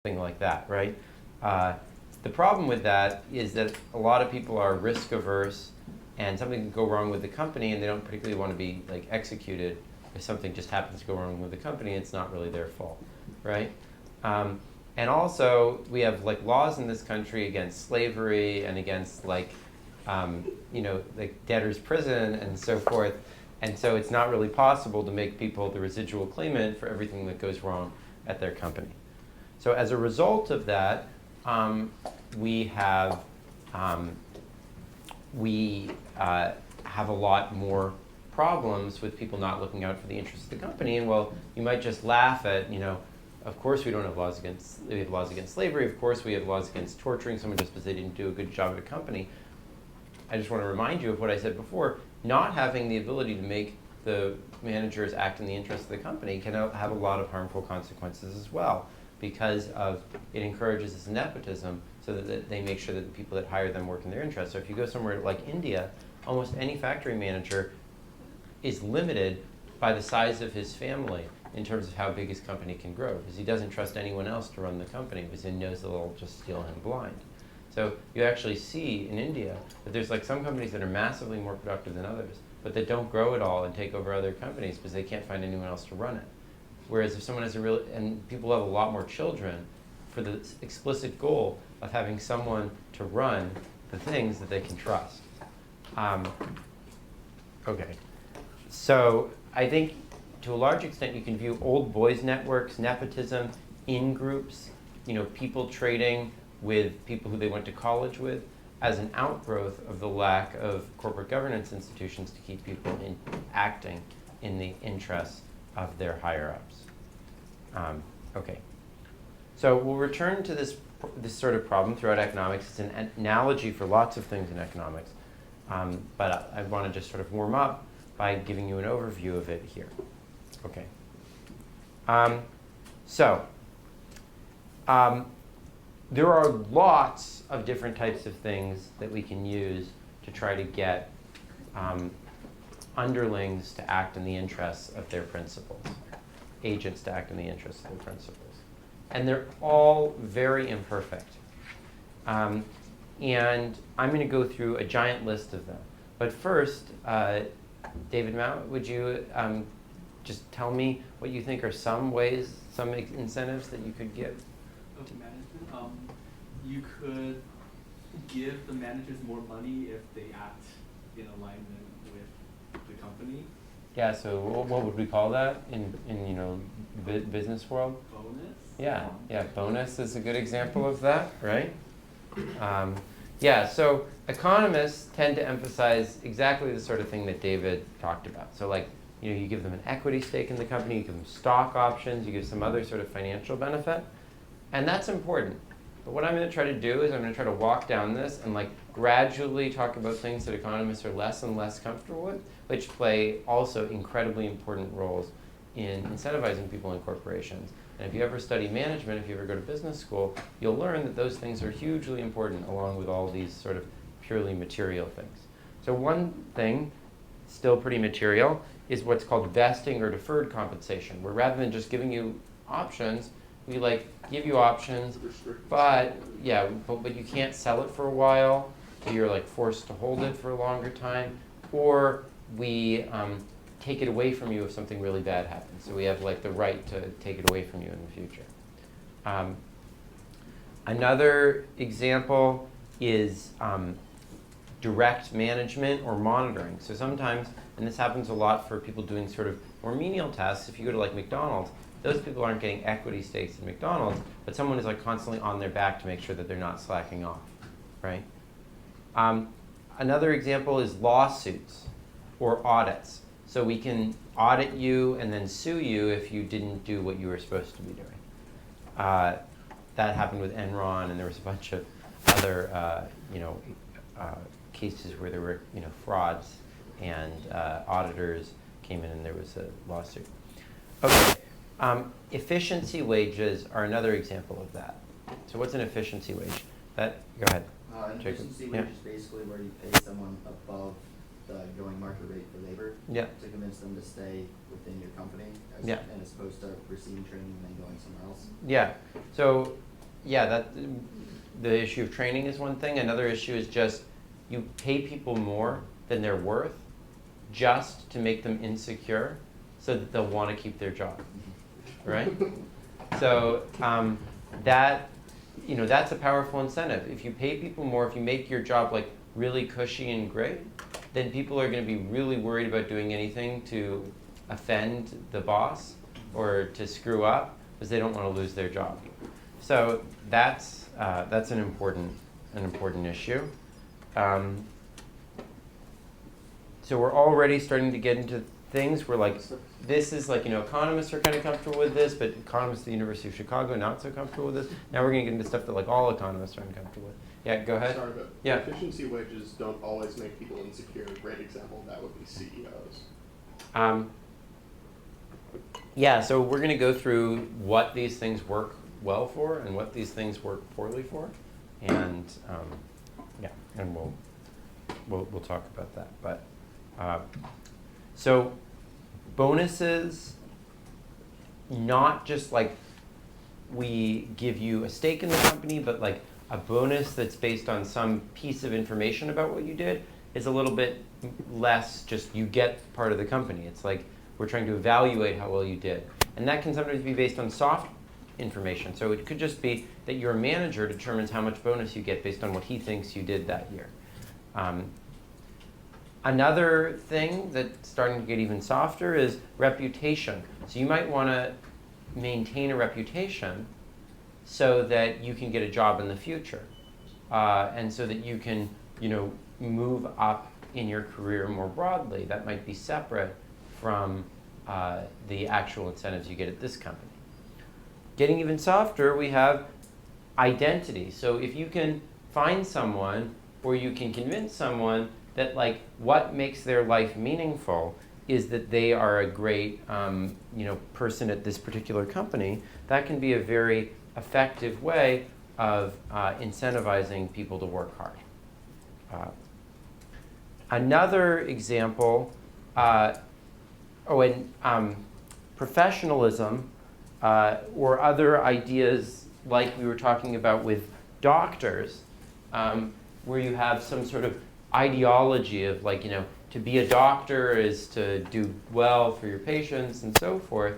something like that, right? The problem with that is that a lot of people are risk averse, and something can go wrong with the company, and they don't particularly want to be like executed if something just happens to go wrong with the company. It's not really their fault, right? And also, we have like laws in this country against slavery and against like debtor's prison and so forth. And so it's not really possible to make people the residual claimant for everything that goes wrong at their company. So as a result of that, we have a lot more problems with people not looking out for the interests of the company. And well, you might just laugh at, of course we don't have laws against, we have laws against slavery, of course we have laws against torturing someone just because they didn't do a good job at a company. I just want to remind you of what I said before. Not having the ability to make the managers act in the interest of the company can have a lot of harmful consequences as well, because it encourages this nepotism so that they make sure that the people that hire them work in their interest. So if you go somewhere like India, almost any factory manager is limited by the size of his family in terms of how big his company can grow, because he doesn't trust anyone else to run the company because he knows that they'll just steal him blind. So you actually see in India that there's like some companies that are massively more productive than others, but that don't grow at all and take over other companies because they can't find anyone else to run it. Whereas if someone has and people have a lot more children for the explicit goal of having someone to run the things that they can trust. Okay, so I think to a large extent you can view old boys networks, nepotism, in-groups, people trading with people who they went to college with, as an outgrowth of the lack of corporate governance institutions to keep people acting in the interests of their higher-ups. Okay, so we'll return to this sort of problem throughout economics. It's an analogy for lots of things in economics, but I want to just sort of warm up by giving you an overview of it here. Okay. There are lots of different types of things that we can use to try to get underlings to act in the interests of their principals, agents to act in the interests of their principals. And they're all very imperfect. And I'm going to go through a giant list of them. But first, David Mao, would you just tell me what you think are some ways, some incentives that you could give? Of management, you could give the managers more money if they act in alignment with the company. Yeah. So what would we call that in business world? Bonus. Yeah. Bonus is a good example of that, right? Yeah. So economists tend to emphasize exactly the sort of thing that David talked about. So like, you give them an equity stake in the company, you give them stock options, you give some other sort of financial benefit. And that's important. But what I'm going to try to do is I'm going to try to walk down this and like gradually talk about things that economists are less and less comfortable with, which play also incredibly important roles in incentivizing people in corporations. And if you ever study management, if you ever go to business school, you'll learn that those things are hugely important along with all these sort of purely material things. So one thing, still pretty material, is what's called vesting or deferred compensation, where rather than just giving you options, we like give you options, but you can't sell it for a while, so you're like forced to hold it for a longer time, or we take it away from you if something really bad happens. So we have like the right to take it away from you in the future. Another example is direct management or monitoring. So sometimes, and this happens a lot for people doing sort of more menial tasks, if you go to like McDonald's, those people aren't getting equity stakes in McDonald's, but someone is like constantly on their back to make sure that they're not slacking off, right? Another example is lawsuits or audits. So we can audit you and then sue you if you didn't do what you were supposed to be doing. That happened with Enron, and there was a bunch of other, cases where there were, frauds, and auditors came in and there was a lawsuit. Okay. Efficiency wages are another example of that. So what's an efficiency wage? Go ahead. An efficiency wage is basically where you pay someone above the going market rate for labor to convince them to stay within your company, as opposed to receiving training and then going somewhere else. Yeah. So yeah, the issue of training is one thing. Another issue is just you pay people more than they're worth just to make them insecure so that they'll want to keep their job, right? So that's a powerful incentive. If you pay people more, if you make your job like really cushy and great, then people are going to be really worried about doing anything to offend the boss or to screw up because they don't want to lose their job. So that's an important issue. So we're already starting to get into things where like this is like, economists are kind of comfortable with this, but economists at the University of Chicago not so comfortable with this. Now we're going to get into stuff that like all economists are uncomfortable with. Yeah, go ahead. Sorry, but yeah. Efficiency wages don't always make people insecure. A great example of that would be CEOs. Yeah, so we're going to go through what these things work well for and what these things work poorly for, and and we'll talk about that. But so bonuses, not just like we give you a stake in the company, but like a bonus that's based on some piece of information about what you did is a little bit less just you get part of the company. It's like we're trying to evaluate how well you did. And that can sometimes be based on soft information. So it could just be that your manager determines how much bonus you get based on what he thinks you did that year. Another thing that's starting to get even softer is reputation. So you might want to maintain a reputation so that you can get a job in the future, and so that you can, move up in your career more broadly. That might be separate from the actual incentives you get at this company. Getting even softer, we have identity. So if you can find someone or you can convince someone that like what makes their life meaningful is that they are a great person at this particular company, that can be a very effective way of incentivizing people to work hard. Another example, professionalism or other ideas like we were talking about with doctors, where you have some sort of ideology of like, to be a doctor is to do well for your patients and so forth,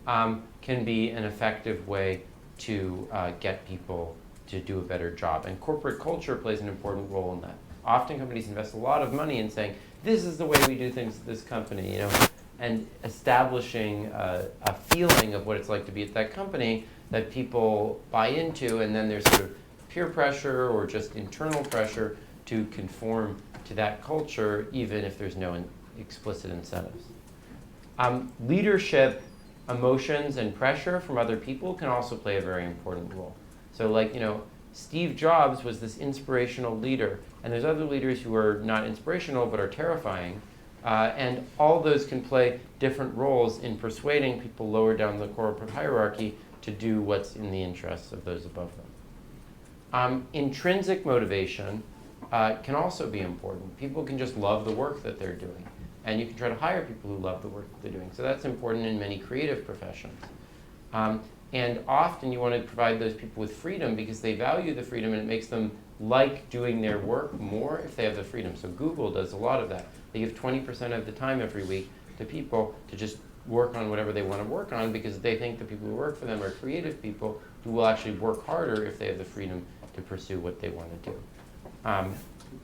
can be an effective way to get people to do a better job. And corporate culture plays an important role in that. Often companies invest a lot of money in saying, this is the way we do things at this company, and establishing a feeling of what it's like to be at that company that people buy into, and then there's sort of peer pressure or just internal pressure to conform to that culture, even if there's no explicit incentives. Leadership, emotions, and pressure from other people can also play a very important role. So like, Steve Jobs was this inspirational leader, and there's other leaders who are not inspirational but are terrifying, and all those can play different roles in persuading people lower down the corporate hierarchy to do what's in the interests of those above them. Intrinsic motivation can also be important. People can just love the work that they're doing, and you can try to hire people who love the work that they're doing. So that's important in many creative professions. And often you want to provide those people with freedom because they value the freedom and it makes them like doing their work more if they have the freedom. So Google does a lot of that. They give 20% of the time every week to people to just work on whatever they want to work on because they think the people who work for them are creative people who will actually work harder if they have the freedom to pursue what they want to do.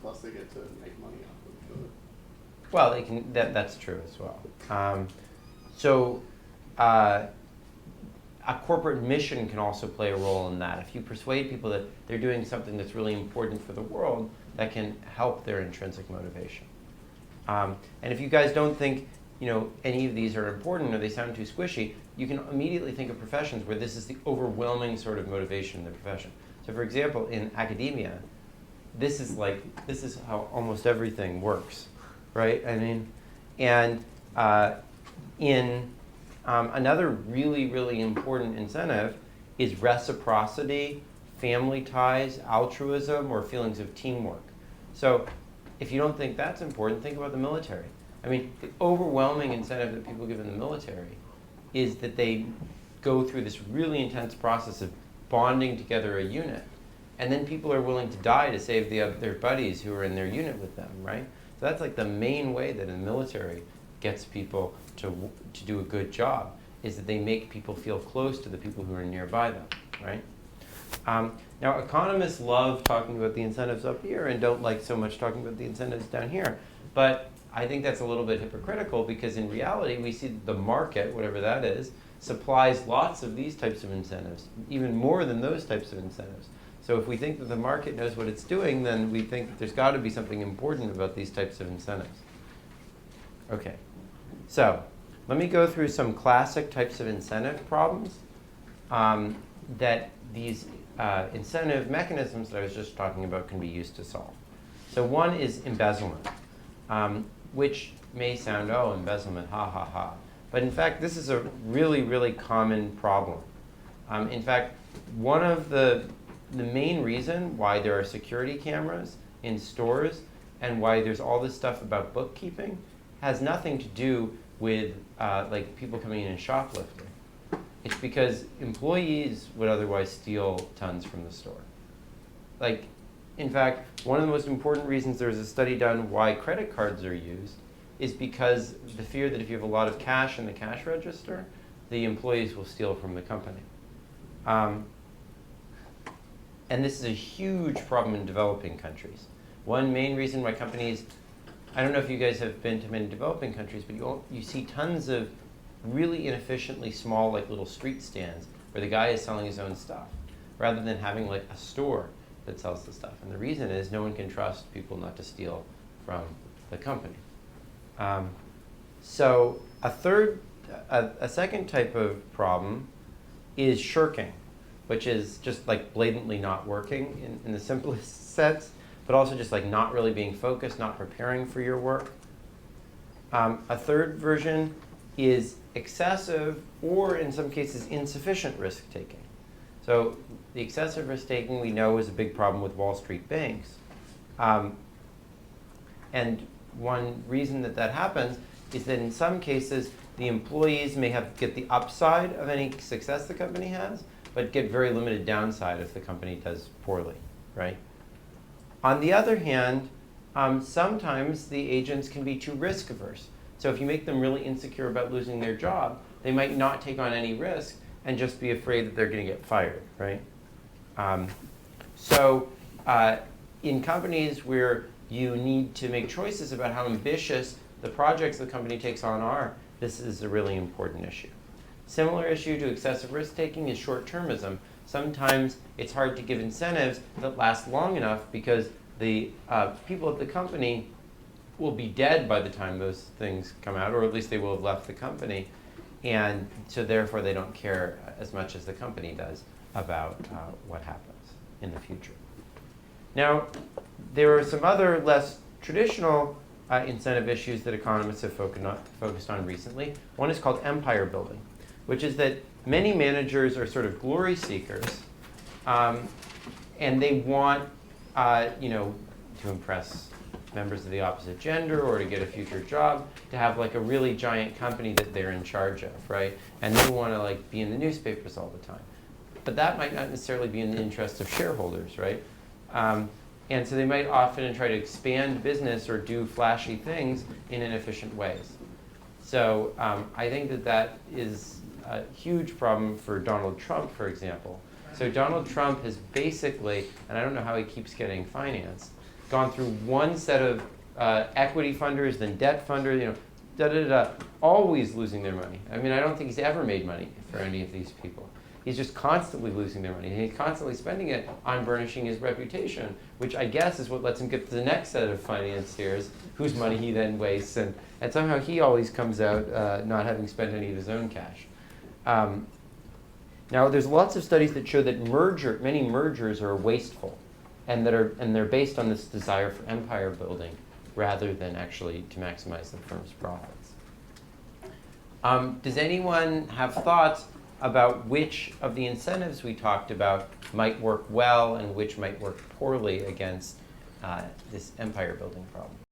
Plus they get to make money off of it. Well, they can. That's true as well. A corporate mission can also play a role in that. If you persuade people that they're doing something that's really important for the world, that can help their intrinsic motivation. And if you guys don't think any of these are important or they sound too squishy, you can immediately think of professions where this is the overwhelming sort of motivation in the profession. So for example, in academia, this is how almost everything works, right? I mean, and another really, really important incentive is reciprocity, family ties, altruism, or feelings of teamwork. So if you don't think that's important, think about the military. I mean, the overwhelming incentive that people give in the military is that they go through this really intense process of bonding together a unit. And then people are willing to die to save their buddies who are in their unit with them, right? So that's like the main way that the military gets people to do a good job, is that they make people feel close to the people who are nearby them, right? Now, economists love talking about the incentives up here and don't like so much talking about the incentives down here. But I think that's a little bit hypocritical, because in reality, we see that the market, whatever that is, supplies lots of these types of incentives, even more than those types of incentives. So if we think that the market knows what it's doing, then we think that there's got to be something important about these types of incentives. Okay, so let me go through some classic types of incentive problems that these incentive mechanisms that I was just talking about can be used to solve. So one is embezzlement, which may sound, oh, embezzlement, ha, ha, ha. But in fact, this is a really, really common problem. In fact, one of the main reason why there are security cameras in stores and why there's all this stuff about bookkeeping has nothing to do with like people coming in and shoplifting. It's because employees would otherwise steal tons from the store. Like, in fact, one of the most important reasons there's a study done why credit cards are used is because the fear that if you have a lot of cash in the cash register, the employees will steal from the company. And this is a huge problem in developing countries. One main reason why companies, I don't know if you guys have been to many developing countries, but you see tons of really inefficiently small, like little street stands where the guy is selling his own stuff, rather than having like a store that sells the stuff. And the reason is no one can trust people not to steal from the company. So a second type of problem is shirking, which is just like blatantly not working in the simplest sense, but also just like not really being focused, not preparing for your work. A third version is excessive, or in some cases insufficient risk-taking. So the excessive risk-taking we know is a big problem with Wall Street banks. And one reason that happens is that in some cases the employees may get the upside of any success the company has, but get very limited downside if the company does poorly, right? On the other hand, sometimes the agents can be too risk averse. So if you make them really insecure about losing their job, they might not take on any risk and just be afraid that they're going to get fired, right? In companies where you need to make choices about how ambitious the projects the company takes on are, this is a really important issue. Similar issue to excessive risk-taking is short-termism. Sometimes it's hard to give incentives that last long enough because the people at the company will be dead by the time those things come out, or at least they will have left the company. And so therefore they don't care as much as the company does about what happens in the future. Now, there are some other less traditional incentive issues that economists have focused on recently. One is called empire building, which is that many managers are sort of glory seekers, and they want to impress members of the opposite gender or to get a future job, to have like a really giant company that they're in charge of, right? And they want to like be in the newspapers all the time. But that might not necessarily be in the interest of shareholders, right? And so they might often try to expand business or do flashy things in inefficient ways. So I think that is a huge problem for Donald Trump, for example. So Donald Trump has basically, and I don't know how he keeps getting financed, gone through one set of equity funders, then debt funders, always losing their money. I mean, I don't think he's ever made money for any of these people. He's just constantly losing their money. And he's constantly spending it on burnishing his reputation, which I guess is what lets him get to the next set of financiers, whose money he then wastes. And somehow he always comes out not having spent any of his own cash. Now, there's lots of studies that show that many mergers are wasteful, and they're based on this desire for empire building rather than actually to maximize the firm's profits. Does anyone have thoughts about which of the incentives we talked about might work well and which might work poorly against this empire building problem?